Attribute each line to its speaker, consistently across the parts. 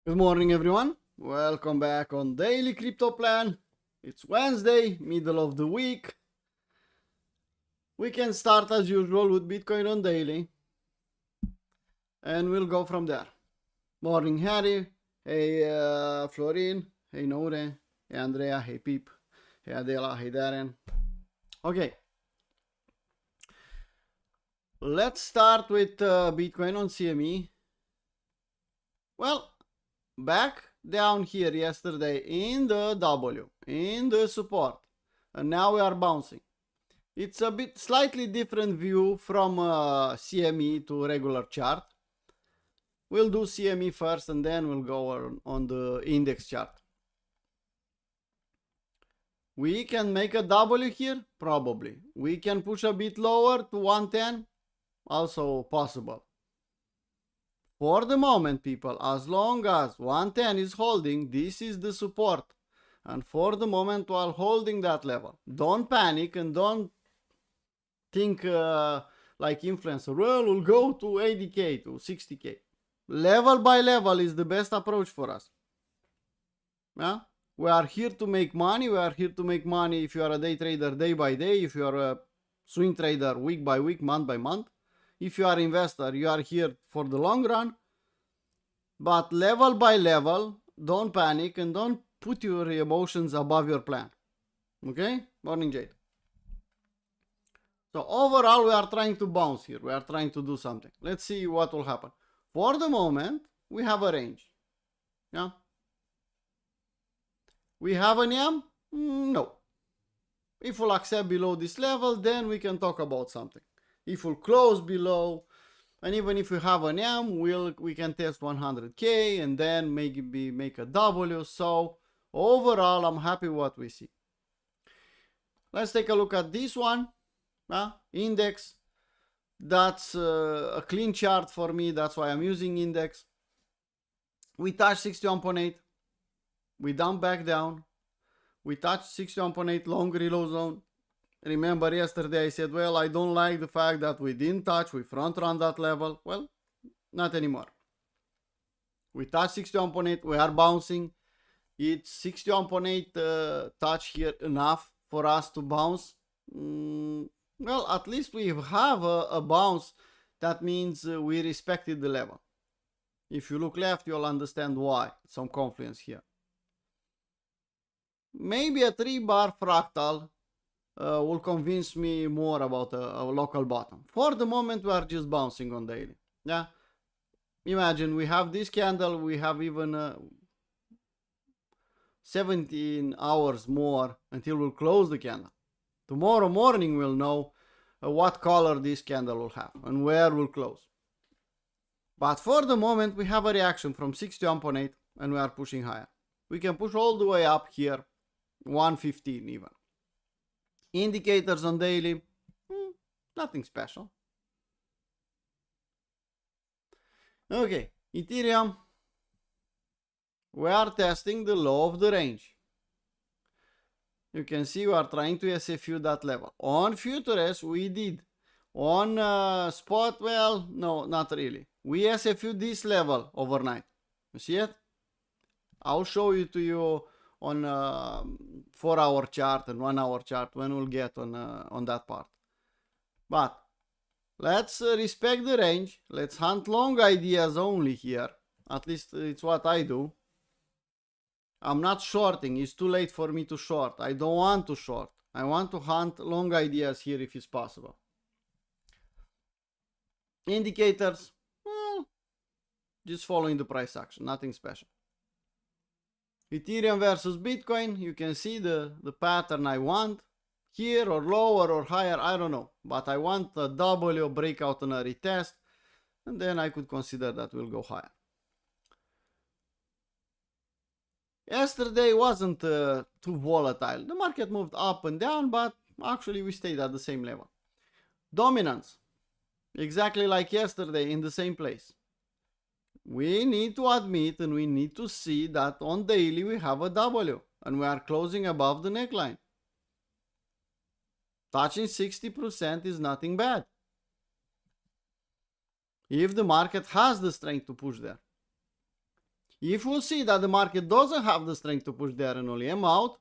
Speaker 1: Good morning, everyone. Welcome back on Daily Crypto Plan. It's Wednesday, middle of the week. We can start as usual with Bitcoin on daily, and we'll go from there. Morning, Harry. Hey, Florin. Hey, Nore. Hey, Andrea. Hey, Peep. Hey, Adela. Hey, Darren. Okay. Let's start with Bitcoin on CME. Well, back down here yesterday in the W, in the support, and now we are bouncing. It's a bit slightly different view from CME to regular chart. We'll do CME first and then we'll go on the index chart. We can make a W here, probably. We can push a bit lower to 110, also possible. For the moment, people, as long as 110 is holding, this is the support. And for the moment, while holding that level, don't panic and don't think like influencer. Well, we'll go to 80k, to 60k. Level by level is the best approach for us. Yeah? We are here to make money. We are here to make money if you are a day trader day by day, if you are a swing trader week by week, month by month. If you are an investor, you are here for the long run. But level by level, don't panic and don't put your emotions above your plan. Okay? Morning, Jade. So overall, we are trying to bounce here. We are trying to do something. Let's see what will happen. For the moment, we have a range. Yeah? We have an EM? No. If we'll accept below this level, then we can talk about something. If we'll close below, and even if we have an M, we can test 100k and then maybe make a W. So overall, I'm happy with what we see. Let's take a look at this one. Index. That's a clean chart for me. That's why I'm using index. We touched 61.8. We dump back down. We touched 61.8 long reload zone. Remember yesterday I said, well, I don't like the fact that we didn't touch, we front run that level. Well, not anymore. We touched 61.8, we are bouncing. It's 61.8 touch here enough for us to bounce. Well, at least we have a bounce. That means we respected the level. If you look left, you'll understand why. Some confluence here. Maybe a 3-bar fractal will convince me more about a local bottom. For the moment, we are just bouncing on daily. Yeah. Imagine we have this candle, we have even 17 hours more until we'll close the candle. Tomorrow morning, we'll know what color this candle will have and where we'll close. But for the moment, we have a reaction from 61.8 and we are pushing higher. We can push all the way up here, 115 even. Indicators on daily, nothing special. Okay, Ethereum, we are testing the low of the range. You can see we are trying to SFU that level. On futures, we did. On spot, well, no, not really. We SFU this level overnight. You see it? I'll show it to you on 4-hour chart and 1-hour chart when we'll get on that part. But let's respect the range. Let's hunt long ideas only here. At least it's what I do. I'm not shorting. It's too late for me to short. I don't want to short. I want to hunt long ideas here if it's possible. Indicators, well, just following the price action. Nothing special. Ethereum versus Bitcoin, you can see the pattern I want. Here or lower or higher, I don't know. But I want a W breakout and a retest. And then I could consider that we'll go higher. Yesterday wasn't too volatile. The market moved up and down, but actually we stayed at the same level. Dominance, exactly like yesterday in the same place. We need to admit and we need to see that on daily we have a W and we are closing above the neckline. Touching 60% is nothing bad. If the market has the strength to push there. If we see that the market doesn't have the strength to push the RNLM out,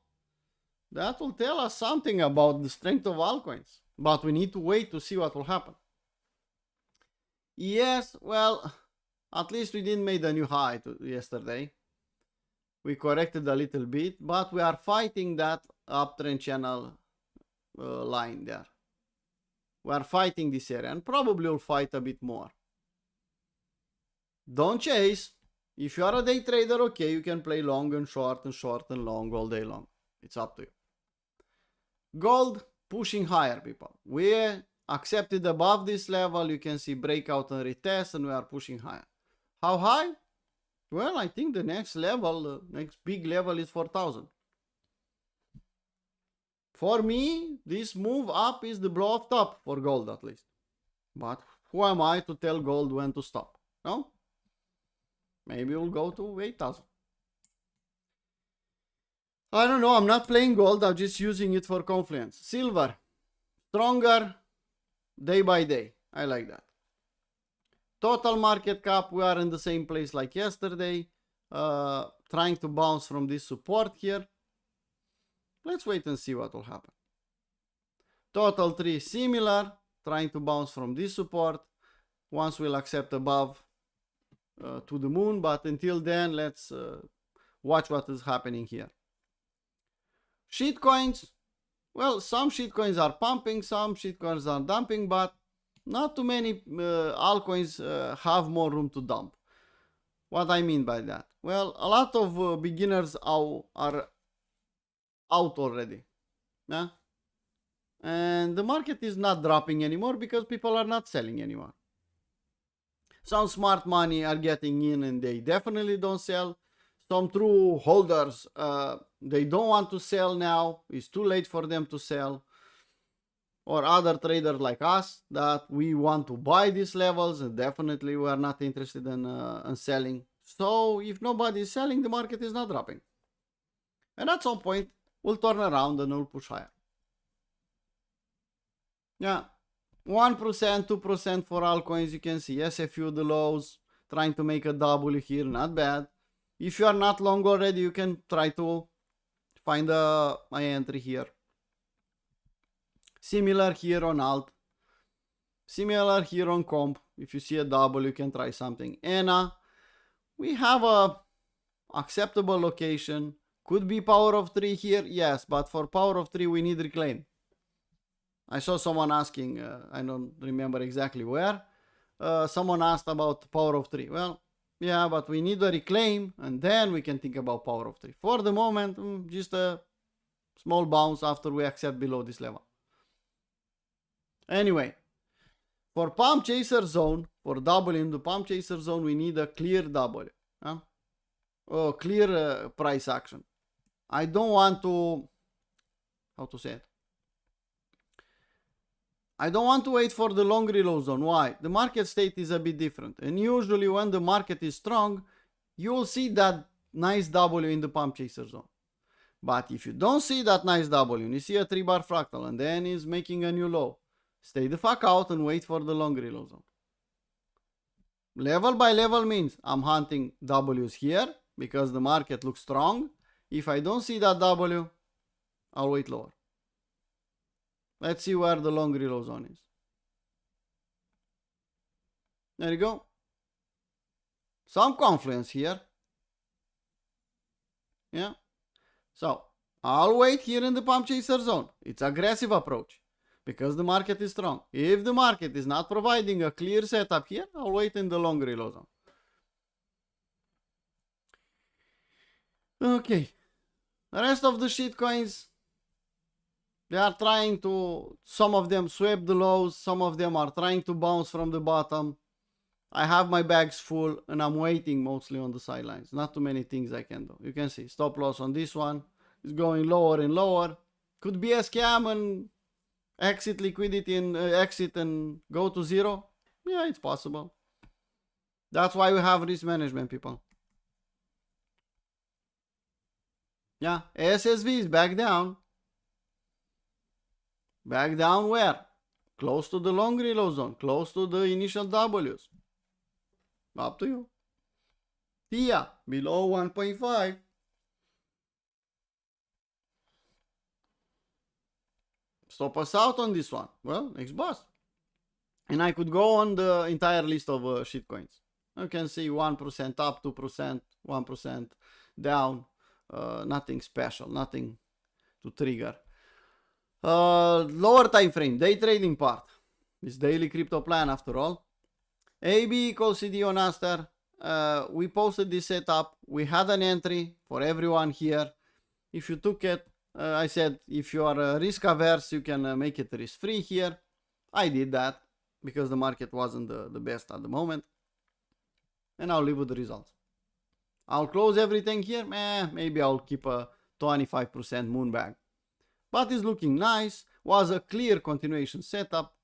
Speaker 1: that will tell us something about the strength of altcoins. But we need to wait to see what will happen. Yes, well, at least we didn't make a new high yesterday. We corrected a little bit, but we are fighting that uptrend channel line there. We are fighting this area and probably will fight a bit more. Don't chase. If you are a day trader, okay, you can play long and short and short and long all day long. It's up to you. Gold pushing higher, people. We accepted above this level. You can see breakout and retest, and we are pushing higher. How high? Well, I think the next level, the next big level is 4,000. For me, this move up is the blow off top for gold at least. But who am I to tell gold when to stop? No? Maybe we'll go to 8,000. I don't know. I'm not playing gold. I'm just using it for confluence. Silver. Stronger day by day. I like that. Total market cap. We are in the same place like yesterday. Trying to bounce from this support here. Let's wait and see what will happen. Total 3 similar. Trying to bounce from this support. Once we'll accept above to the moon. But until then, let's watch what is happening here. Shitcoins. Well, some shitcoins are pumping, some shitcoins are dumping, but not too many altcoins have more room to dump. What I mean by that? Well, a lot of beginners are out already. Yeah? And the market is not dropping anymore because people are not selling anymore. Some smart money are getting in and they definitely don't sell. Some true holders, they don't want to sell now. It's too late for them to sell. Or other traders like us that we want to buy these levels and definitely we are not interested in selling. So if nobody is selling, the market is not dropping. And at some point, we'll turn around and we'll push higher. Yeah, 1%, 2% for altcoins. You can see SFU, the lows, trying to make a W here, not bad. If you are not long already, you can try to find my entry here. Similar here on alt. Similar here on comp. If you see a double, you can try something. ENA, we have a acceptable location. Could be power of 3 here. Yes, but for power of 3, we need reclaim. I saw someone asking, I don't remember exactly where. Someone asked about power of 3. Well, yeah, but we need a reclaim and then we can think about power of 3. For the moment, just a small bounce after we accept below this level. Anyway, for pump chaser zone, for W in the pump chaser zone, we need a clear W. Clear price action. I don't want to, how to say it? I don't want to wait for the long reload zone. Why? The market state is a bit different. And usually when the market is strong, you will see that nice W in the pump chaser zone. But if you don't see that nice W, and you see a 3-bar fractal and then is making a new low, stay the fuck out and wait for the long reload zone. Level by level means I'm hunting W's here because the market looks strong. If I don't see that W, I'll wait lower. Let's see where the long reload zone is. There you go. Some confluence here. Yeah. So I'll wait here in the pump chaser zone. It's aggressive approach because the market is strong. If the market is not providing a clear setup here, I'll wait in the long reload zone. Okay. The rest of the shitcoins, they are trying to, some of them sweep the lows, some of them are trying to bounce from the bottom. I have my bags full and I'm waiting mostly on the sidelines. Not too many things I can do. You can see stop loss on this one is going lower and lower. Could be a scam and exit liquidity and exit and go to zero. Yeah, it's possible. That's why we have risk management, people. Yeah, SSV is back down. Back down where? Close to the long reload zone, close to the initial W's. Up to you. TIA below 1.5. Stop us out on this one. Well, next boss. And I could go on the entire list of shitcoins. You can see 1% up, 2%, 1% down. Nothing special, nothing to trigger. Lower time frame, day trading part. This daily crypto plan after all. AB equals CD on Aster. We posted this setup. We had an entry for everyone here. If you took it, I said if you are risk averse, you can make it risk free here. I did that because the market wasn't the best at the moment. And I'll leave with the results. I'll close everything here. Maybe I'll keep a 25% moon bag. But it's looking nice. Was a clear continuation setup.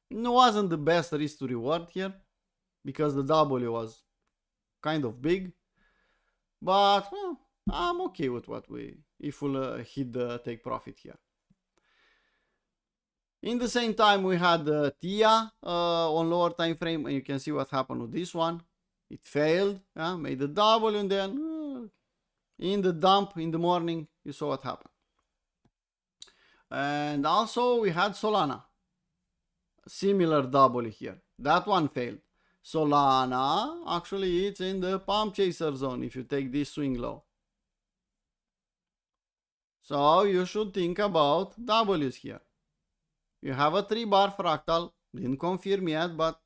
Speaker 1: Wasn't the best risk to reward here because the W was kind of big. But well, I'm okay with what if we'll hit the take profit here. In the same time, we had TIA on lower time frame, and you can see what happened with this one. It failed, made a W, and then in the dump in the morning, you saw what happened. And also we had Solana. Similar W here. That one failed. Solana, actually it's in the pump chaser zone if you take this swing low. So you should think about W's here. You have a 3-bar fractal. Didn't confirm yet, but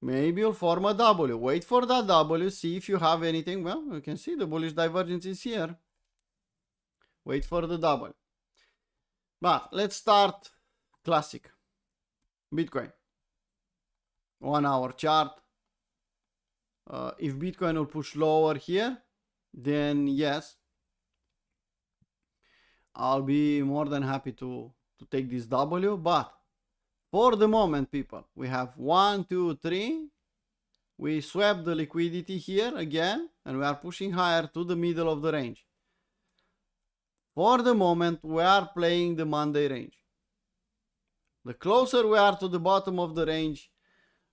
Speaker 1: maybe you'll form a W. Wait for that W, see if you have anything. Well, you can see the bullish divergence is here. Wait for the W. But let's start classic. Bitcoin. 1 hour chart. If Bitcoin will push lower here, then yes, I'll be more than happy to take this W. But for the moment, people, we have 1, 2, 3. We swept the liquidity here again, and we are pushing higher to the middle of the range. For the moment, we are playing the Monday range. The closer we are to the bottom of the range,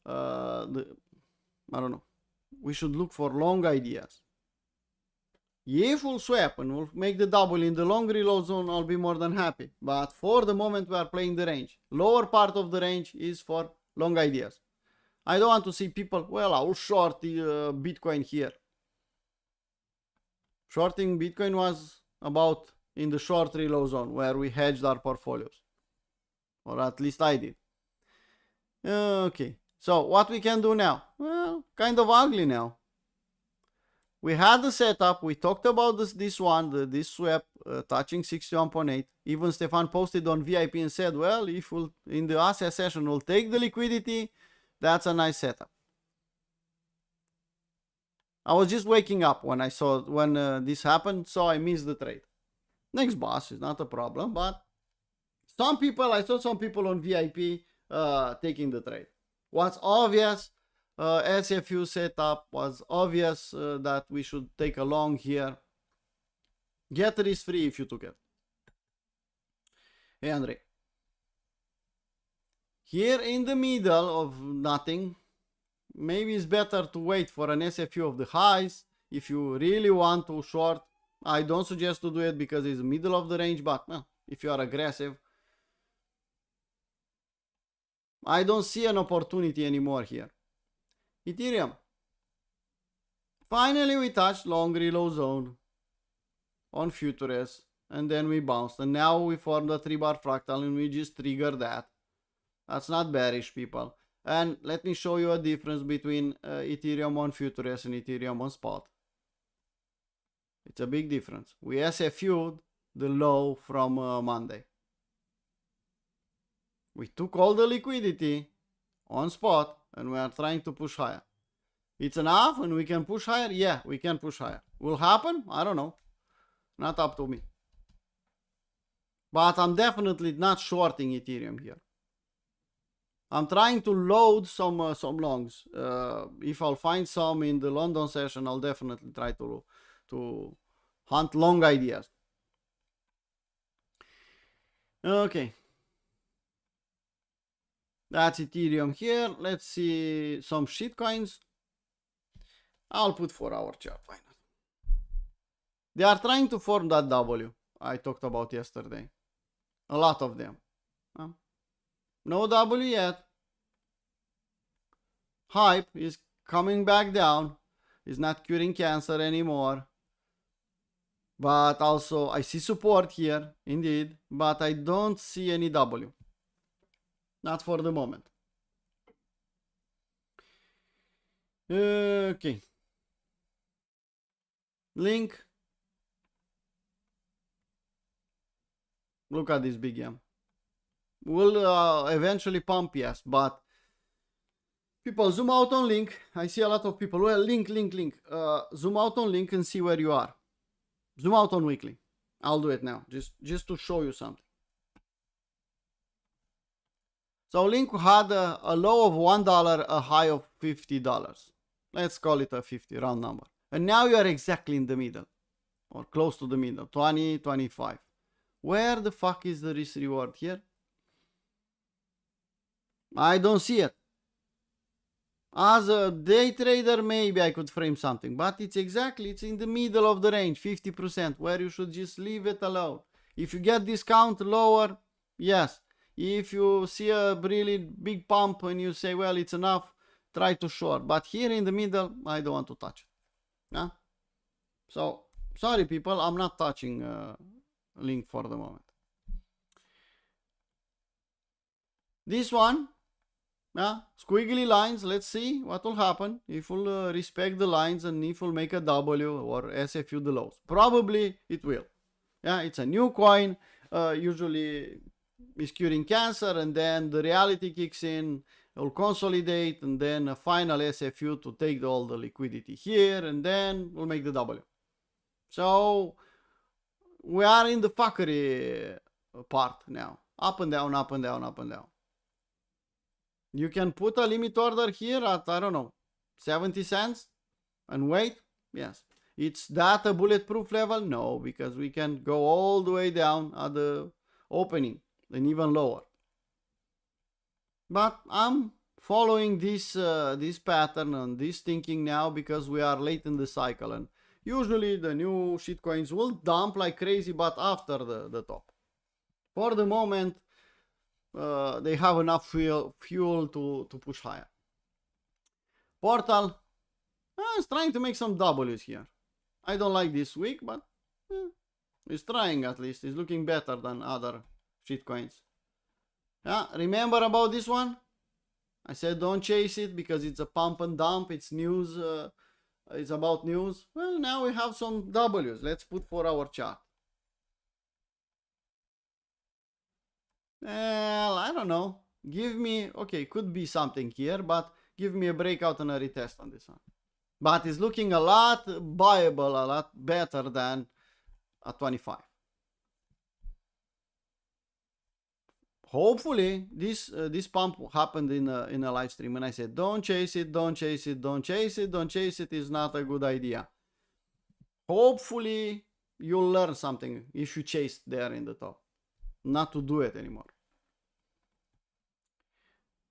Speaker 1: I don't know, we should look for long ideas. If we'll swap and we'll make the double in the long reload zone, I'll be more than happy. But for the moment, we are playing the range. Lower part of the range is for long ideas. I don't want to see people, well, I'll short the Bitcoin here. Shorting Bitcoin was about in the short reload zone where we hedged our portfolios. Or at least I did. Okay, so what we can do now? Well, kind of ugly now. We had the setup. We talked about this swap touching 61.8. Even Stefan posted on VIP and said, well, if we'll in the asset session we'll take the liquidity, that's a nice setup. I was just waking up when I saw this happened, so I missed the trade. Next boss is not a problem, but I saw some people on VIP taking the trade. What's obvious? SFU setup was obvious that we should take a long here. Get risk free if you took it. Hey Andre. Here in the middle of nothing, maybe it's better to wait for an SFU of the highs. If you really want to short, I don't suggest to do it because it's the middle of the range, but if you are aggressive, I don't see an opportunity anymore here. Ethereum. Finally, we touched long reload zone on futures, and then we bounced, and now we formed a 3-bar fractal, and we just triggered that. That's not bearish, people. And let me show you a difference between Ethereum on futures and Ethereum on spot. It's a big difference. We SFU'd the low from Monday. We took all the liquidity on spot and we are trying to push higher. It's enough and we can push higher? Yeah, we can push higher. Will happen? I don't know. Not up to me. But I'm definitely not shorting Ethereum here. I'm trying to load some longs. If I'll find some in the London session, I'll definitely try to hunt long ideas. Okay. That's Ethereum here. Let's see some shitcoins. I'll put 4-hour chart. Why not? They are trying to form that W I talked about yesterday. A lot of them. No W yet. Hype is coming back down. Is not curing cancer anymore. But also I see support here, indeed. But I don't see any W. Not for the moment. Okay. Link. Look at this big M. Will eventually pump, yes, but people zoom out on link. I see a lot of people. Well, link. Zoom out on link and see where you are. Zoom out on weekly. I'll do it now, just to show you something. So link had a low of $1, a high of $50. Let's call it a 50 round number. And now you are exactly in the middle, or close to the middle, 20, 25. Where the fuck is the risk reward here? I don't see it. As a day trader, maybe I could frame something, but it's in the middle of the range, 50%, where you should just leave it alone. If you get discount lower, yes. If you see a really big pump and you say, well, it's enough, try to short. But here in the middle, I don't want to touch it. Yeah? So, sorry people, I'm not touching link for the moment. This one, yeah, squiggly lines, let's see what will happen if we'll respect the lines and if we'll make a W or SFU the lows. Probably it will. Yeah, it's a new coin, usually is curing cancer, and then the reality kicks in, it will consolidate, and then a final SFU to take all the liquidity here, and then we'll make the W. So we are in the fuckery part now. Up and down, up and down, up and down. You can put a limit order here at, I don't know, 70 cents and wait. Yes. It's that a bulletproof level? No, because we can go all the way down at the opening and even lower. But I'm following this pattern and this thinking now because we are late in the cycle, and usually the new shitcoins will dump like crazy, but after the top. For the moment, they have enough fuel to push higher. Portal is trying to make some W's here. I don't like this week, but it's trying at least. It's looking better than other shitcoins. Yeah, remember about this one? I said don't chase it because it's a pump and dump. It's news. It's about news. Well, now we have some W's. Let's put 4-hour chart. Well, I don't know. Give me, okay, could be something here, but give me a breakout and a retest on this one. But it's looking a lot buyable, a lot better than a 25. Hopefully, this pump happened in a live stream, and I said, don't chase it, don't chase it, don't chase it, don't chase it is not a good idea. Hopefully, you'll learn something if you chase there in the top. Not to do it anymore.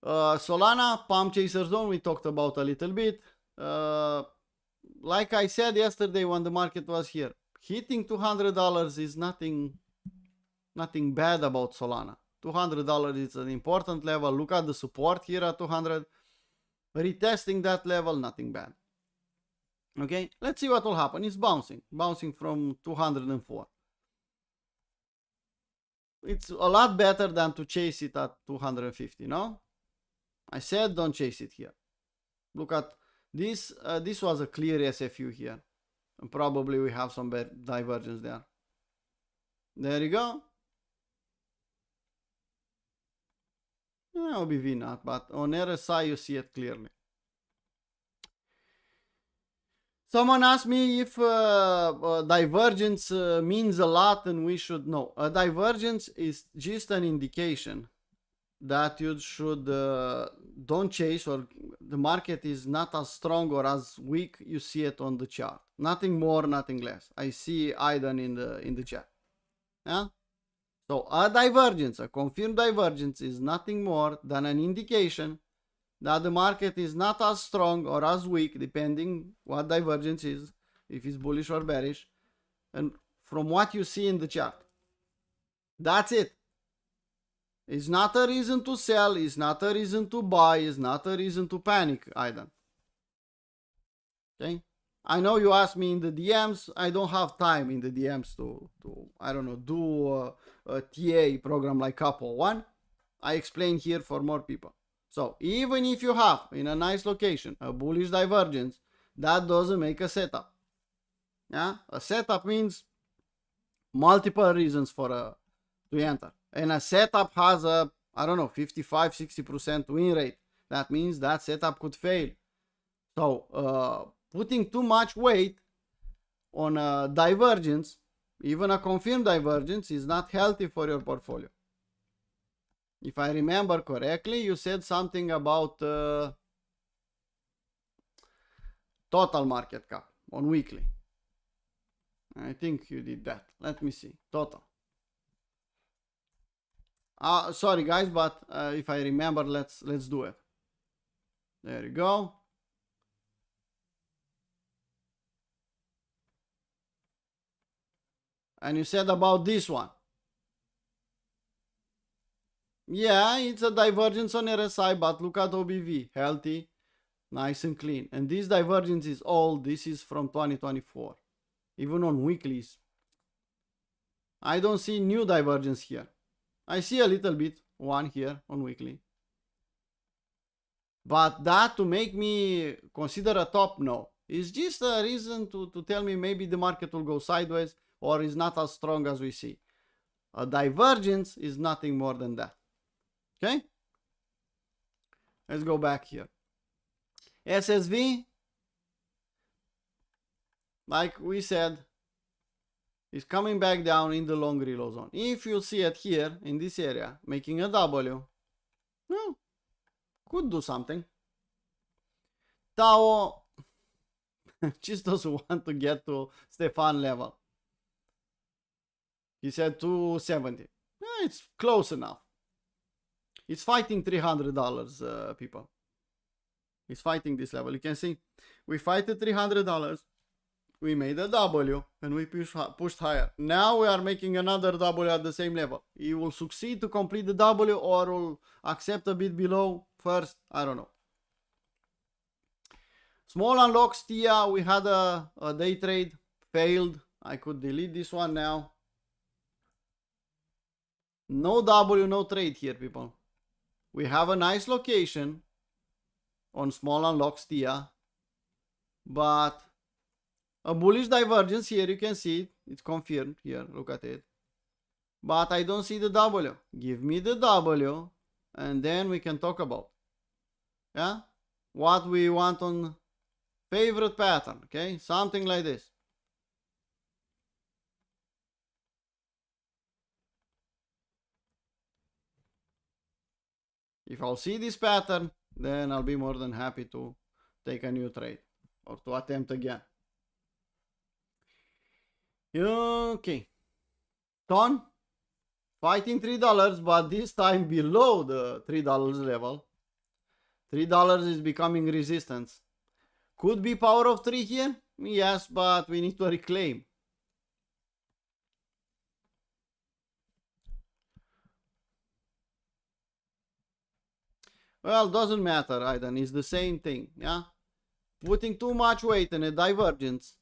Speaker 1: Solana, pump chaser zone, we talked about a little bit. Like I said yesterday when the market was here, hitting $200 is nothing bad about Solana. $200 is an important level. Look at the support here at 200. Retesting that level, nothing bad. Okay, let's see what will happen. It's bouncing from 204. It's a lot better than to chase it at 250, no? I said don't chase it here. Look at this. This was a clear SFU here. And probably we have some divergence there. There you go. OBV not, but on RSI you see it clearly. Someone asked me if divergence means a lot and we should know. A divergence is just an indication that you should don't chase, or the market is not as strong or as weak. You see it on the chart. Nothing more, nothing less. I see Aidan in the chat. Yeah? So a divergence, a confirmed divergence, is nothing more than an indication that the market is not as strong or as weak, depending what divergence is, if it's bullish or bearish, and from what you see in the chart. That's it. It's not a reason to sell, it's not a reason to buy, it's not a reason to panic either. Okay? I know you asked me in the DMs. I don't have time in the DMs to I don't know, do a TA program like Couple One. I explain here for more people. So even if you have in a nice location a bullish divergence, that doesn't make a setup. Yeah, a setup means multiple reasons for to enter, and a setup has a, I don't know, 55-60% win rate. That means that setup could fail. So putting too much weight on a divergence, even a confirmed divergence, is not healthy for your portfolio. If I remember correctly, you said something about total market cap on weekly. I think you did that. Let me see. Total. Sorry guys, but if I remember, let's do it. There you go. And you said about this one. Yeah, it's a divergence on RSI, but look at OBV. Healthy, nice and clean. And this divergence is old. This is from 2024. Even on weeklies, I don't see new divergence here. I see a little bit, one here on weekly. But that to make me consider a top, no. It's just a reason to tell me maybe the market will go sideways or is not as strong as we see. A divergence is nothing more than that. Okay? Let's go back here. SSV, like we said, is coming back down in the long reload zone. If you see it here in this area, making a W, well, could do something. Tao just doesn't want to get to Stefan level. He said 270. It's close enough. It's fighting $300, people. It's fighting this level. You can see we fight at $300. We made a W and we pushed higher. Now we are making another W at the same level. He will succeed to complete the W or will accept a bit below first. I don't know. Small unlocks TIA. We had a day trade. Failed. I could delete this one now. No W, no trade here, people. We have a nice location on small unlocks TIA, but a bullish divergence here. You can see it. It's confirmed here. Look at it. But I don't see the W. Give me the W and then we can talk about, yeah, what we want on favorite pattern. Okay, something like this. If I'll see this pattern, then I'll be more than happy to take a new trade or to attempt again. Okay. Ton, fighting $3, but this time below the $3 level. $3 is becoming resistance. Could be power of 3 here. Yes, but we need to reclaim. Well, doesn't matter, Aidan. It's the same thing, yeah? Putting too much weight in a divergence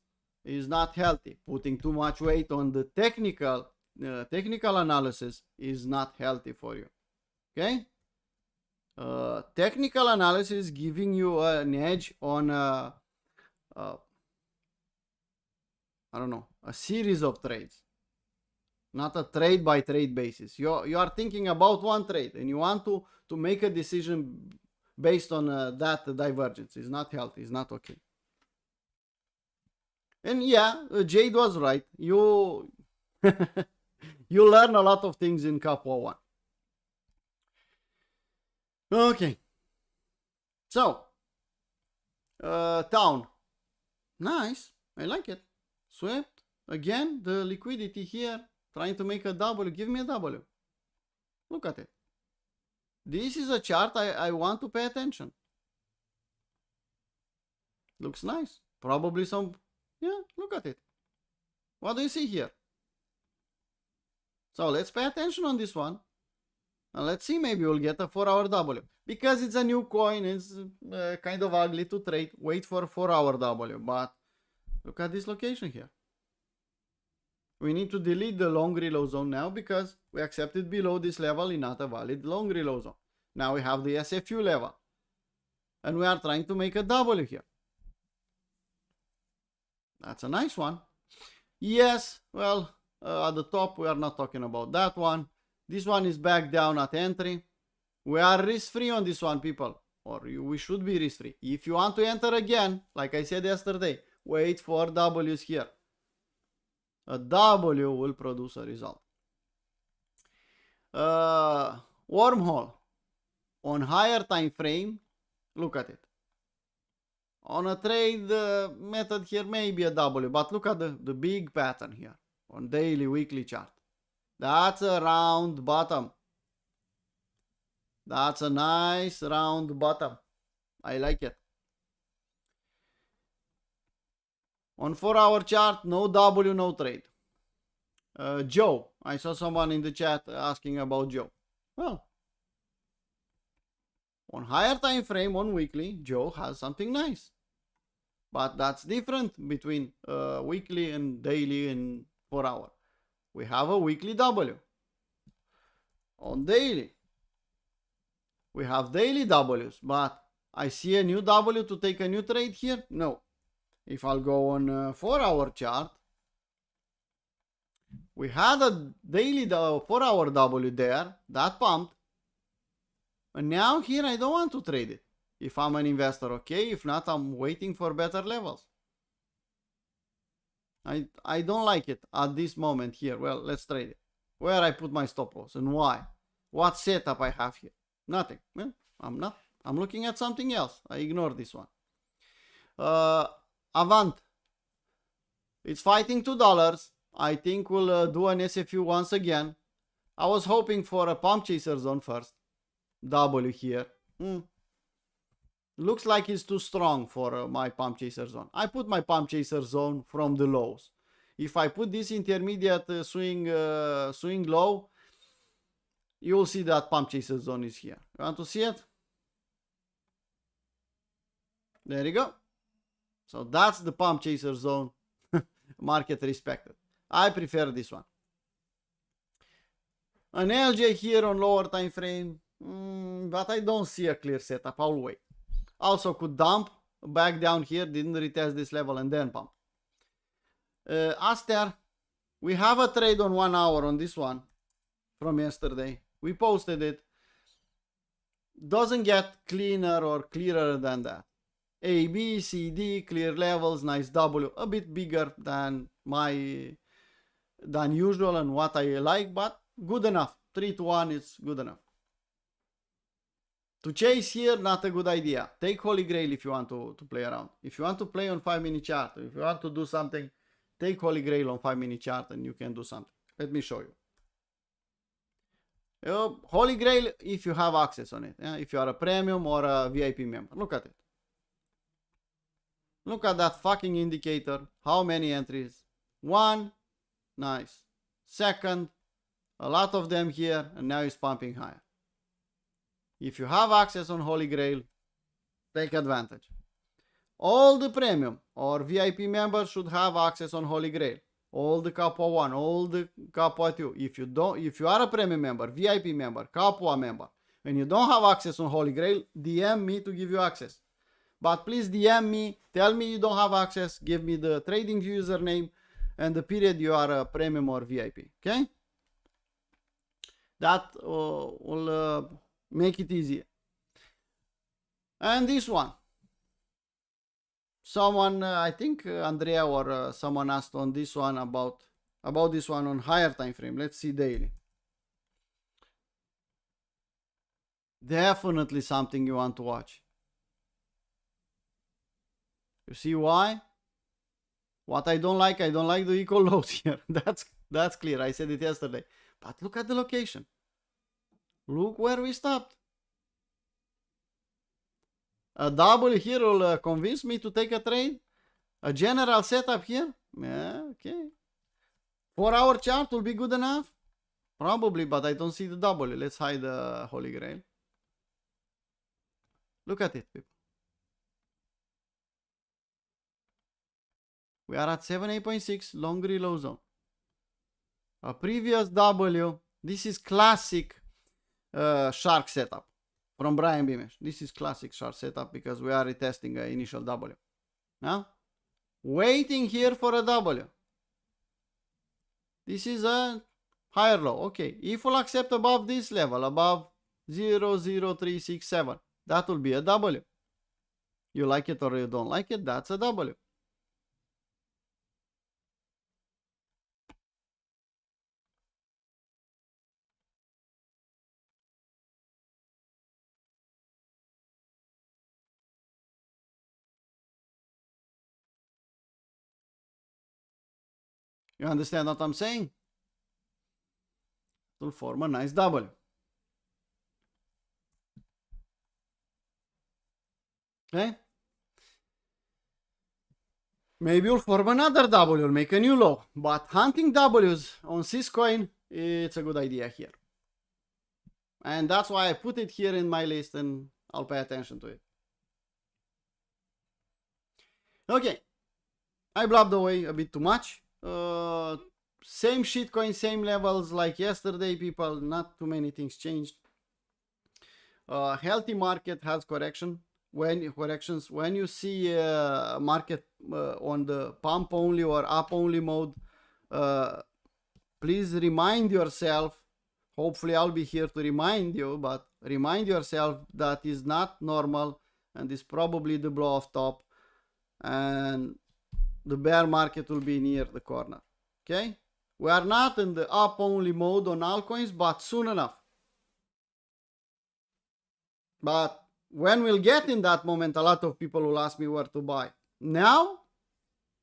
Speaker 1: is not healthy. Putting too much weight on the technical analysis is not healthy for you, okay? Technical analysis giving you an edge on I don't know, a series of trades, not a trade by trade basis. You are thinking about one trade and you want to make a decision based on that divergence. Is not healthy. It's not okay. And yeah, Jade was right. You you learn a lot of things in Cup 1. Okay. So, Town. Nice. I like it. Swept. Again, the liquidity here. Trying to make a W. Give me a W. Look at it. This is a chart I want to pay attention. Looks nice. Probably some, yeah, look at it. What do you see here? So let's pay attention on this one. And let's see, maybe we'll get a 4-hour W. Because it's a new coin, it's kind of ugly to trade. Wait for a 4-hour W. But look at this location here. We need to delete the long reload zone now because we accepted below this level is not a valid long reload zone. Now we have the SFU level. And we are trying to make a W here. That's a nice one. Yes, well, at the top we are not talking about that one. This one is back down at entry. We are risk-free on this one, people. Or we should be risk-free. If you want to enter again, like I said yesterday, wait for W's here. A W will produce a result. Wormhole. On higher time frame, look at it. On a trade method here, maybe a W, but look at the big pattern here on daily, weekly chart. That's a round bottom. That's a nice round bottom. I like it. On 4-hour chart, no W, no trade. Joe. I saw someone in the chat asking about Joe. Well, on higher time frame, on weekly, Joe has something nice. But that's different between weekly and daily and 4-hour. We have a weekly W. On daily, we have daily Ws, but I see a new W to take a new trade here? No. If I'll go on a 4-hour chart, we had a daily 4-hour W there, that pumped. And now here I don't want to trade it. If I'm an investor, okay. If not, I'm waiting for better levels. I don't like it at this moment here. Well, let's trade it. Where I put my stop loss and why? What setup I have here? Nothing. Well, I'm not. I'm looking at something else. I ignore this one. Avant. It's fighting $2. I think we'll do an SFU once again. I was hoping for a pump chaser zone first. W here. Looks like it's too strong for my pump chaser zone. I put my pump chaser zone from the lows. If I put this intermediate swing low, you will see that pump chaser zone is here. You want to see it? There you go. So that's the pump chaser zone. Market respected. I prefer this one. An LJ here on lower time frame, but I don't see a clear setup. I'll wait. Also could dump back down here, didn't retest this level and then pump. Aster, we have a trade on 1 hour on this one from yesterday. We posted it. Doesn't get cleaner or clearer than that. A, B, C, D, clear levels, nice W, a bit bigger than usual and what I like, but good enough. 3-1 is good enough. To chase here, not a good idea. Take Holy Grail if you want to play around. If you want to play on 5-minute chart, if you want to do something, take Holy Grail on 5-minute chart and you can do something. Let me show you. Holy Grail if you have access on it. Yeah? If you are a premium or a VIP member. Look at it. Look at that fucking indicator. How many entries? 1. Nice. Second. A lot of them here. And now it's pumping higher. If you have access on Holy Grail, take advantage. All the premium or VIP members should have access on Holy Grail. All the Capua 1, all the Capua 2. If you are a premium member, VIP member, Capua member, and you don't have access on Holy Grail, DM me to give you access. But please DM me, tell me you don't have access, give me the trading username and the period you are a premium or VIP. Okay? That will make it easier. And this one. Someone, I think Andrea or someone asked on this one about this one on higher time frame. Let's see daily. Definitely something you want to watch. You see why? What I don't like the equal lows here. That's clear. I said it yesterday. But look at the location. Look where we stopped. A double here will convince me to take a trade. A general setup here. Yeah, okay. 4-hour chart will be good enough. Probably, but I don't see the W. Let's hide the Holy Grail. Look at it, people. We are at 78.6, long relow zone. A previous W. This is classic shark setup from Brian Beamish. This is classic shark setup because we are retesting an initial W. Now, waiting here for a W. This is a higher low. Okay, if we'll accept above this level, above 0.0367, that will be a W. You like it or you don't like it, that's a W. You understand what I'm saying? It will form a nice W. Okay? Maybe you'll form another W, you'll make a new low. But hunting W's on Syscoin, it's a good idea here. And that's why I put it here in my list and I'll pay attention to it. Okay. I blabbed away a bit too much. Same shitcoin, same levels like yesterday, people. Not too many things changed. Healthy market has corrections. When you see market on the pump only or up only mode, please remind yourself. Hopefully I'll be here to remind you, but remind yourself that is not normal and is probably the blow off top, and the bear market will be near the corner. Okay, we are not in the up only mode on altcoins, but soon enough. But when we'll get in that moment, a lot of people will ask me where to buy. Now,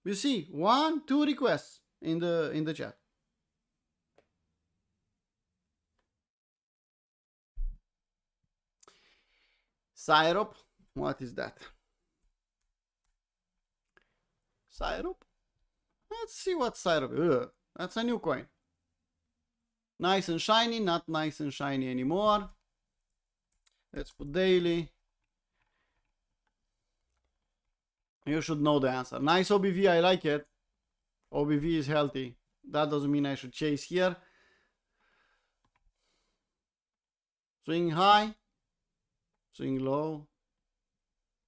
Speaker 1: you see 1, 2 requests in the chat. Syrup, what is that? Syrup? Let's see what syrup. Ugh, that's a new coin. Nice and shiny, not nice and shiny anymore. Let's put daily. You should know the answer. Nice OBV, I like it. OBV is healthy. That doesn't mean I should chase here. Swing high, swing low,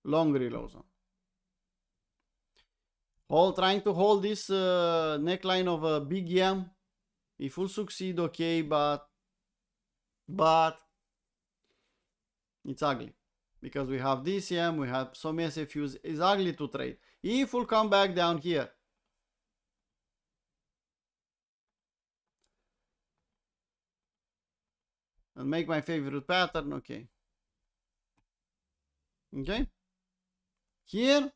Speaker 1: long reload zone. Trying to hold this neckline of a big M. If we'll succeed, okay, but it's ugly. Because we have DCM, we have some SFUs. It's ugly to trade. If we'll come back down here, and make my favorite pattern, okay. Okay. Here,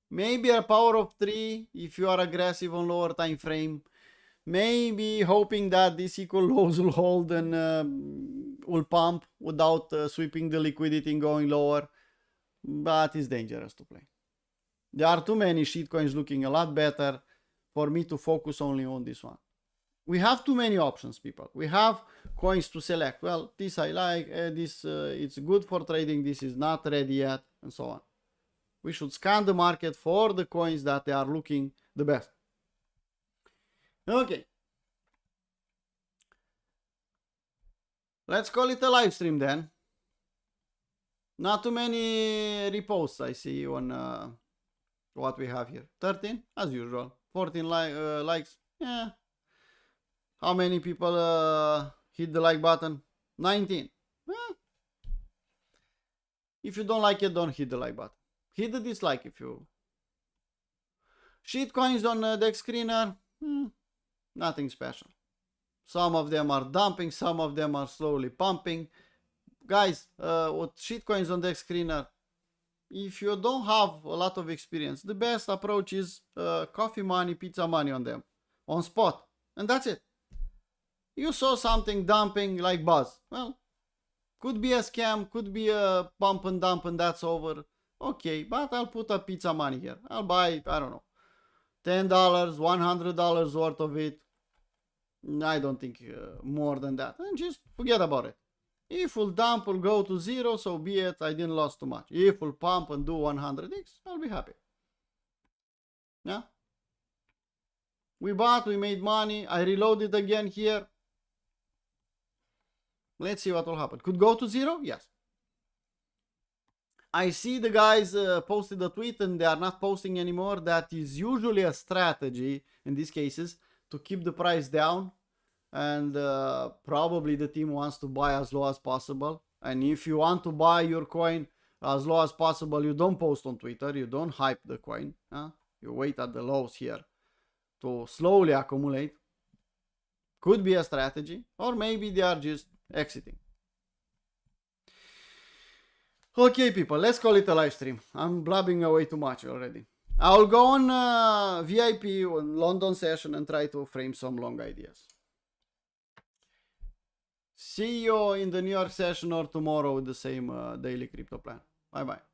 Speaker 1: maybe a power of 3 if you are aggressive on lower time frame. Maybe hoping that this equal lows will hold and will pump without sweeping the liquidity and going lower. But it's dangerous to play. There are too many shitcoins looking a lot better for me to focus only on this one. We have too many options, people. We have coins to select. Well, this I like, this it's good for trading, this is not ready yet, and so on. We should scan the market for the coins that they are looking the best. Okay. Let's call it a live stream then. Not too many reposts I see on what we have here. 13, as usual. 14 likes. Yeah. How many people hit the like button? 19. If you don't like it, don't hit the like button. Hit the dislike if you... Shitcoins on Dex Screener. Nothing special. Some of them are dumping, some of them are slowly pumping. Guys, with shitcoins on Dex Screener, if you don't have a lot of experience, the best approach is coffee money, pizza money on them, on spot. And that's it. You saw something dumping like buzz. Well, could be a scam, could be a pump and dump and that's over. Okay, but I'll put a pizza money here. I'll buy, I don't know, $10, $100 worth of it. I don't think more than that. And just forget about it. If we'll dump will go to 0, so be it. I didn't lose too much. If we'll pump and do 100x, I'll be happy. Yeah. We bought, we made money. I reloaded again here. Let's see what will happen. Could go to 0? Yes. I see the guys posted a tweet and they are not posting anymore. That is usually a strategy in these cases to keep the price down. And probably the team wants to buy as low as possible. And if you want to buy your coin as low as possible, you don't post on Twitter. You don't hype the coin. You wait at the lows here to slowly accumulate. Could be a strategy. Or maybe they are just exiting. Okay, people, let's call it a live stream. I'm blabbing away too much already. I'll go on VIP on London session and try to frame some long ideas. See you in the New York session or tomorrow with the same daily crypto plan. Bye bye.